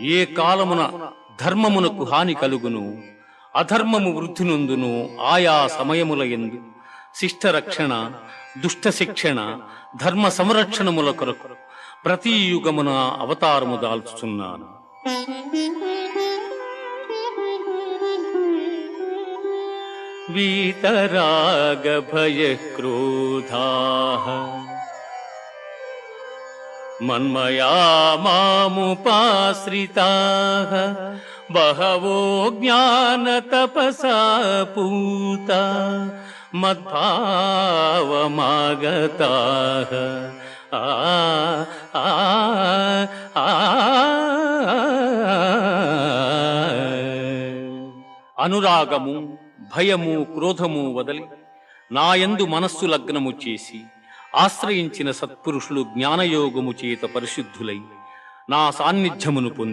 ఏ కాలమున ధర్మమునకు హాని కలుగును, అధర్మము వృద్ధి నొందును, ఆయా సమయముల యందు శిష్ట రక్షణ, దుష్ట శిక్షణ, ధర్మ సంరక్షణముల కొరకు ప్రతి యుగమున అవతారము దాల్చుచున్నాను. వీతరాగ భయ క్రోధాః మన్మయా మాముపాశ్రితాః బహవో జ్ఞాన తపసా పూతా మద్భావమాగతాః. అనురాగము, భయము, క్రోధము వదలి నాయందు మనస్సు లగ్నము చేసి ఆశ్రయించిన సత్పురుషులు జ్ఞానయోగము చేత పరిశుద్ధులై నా సాన్నిధ్యమును పొంది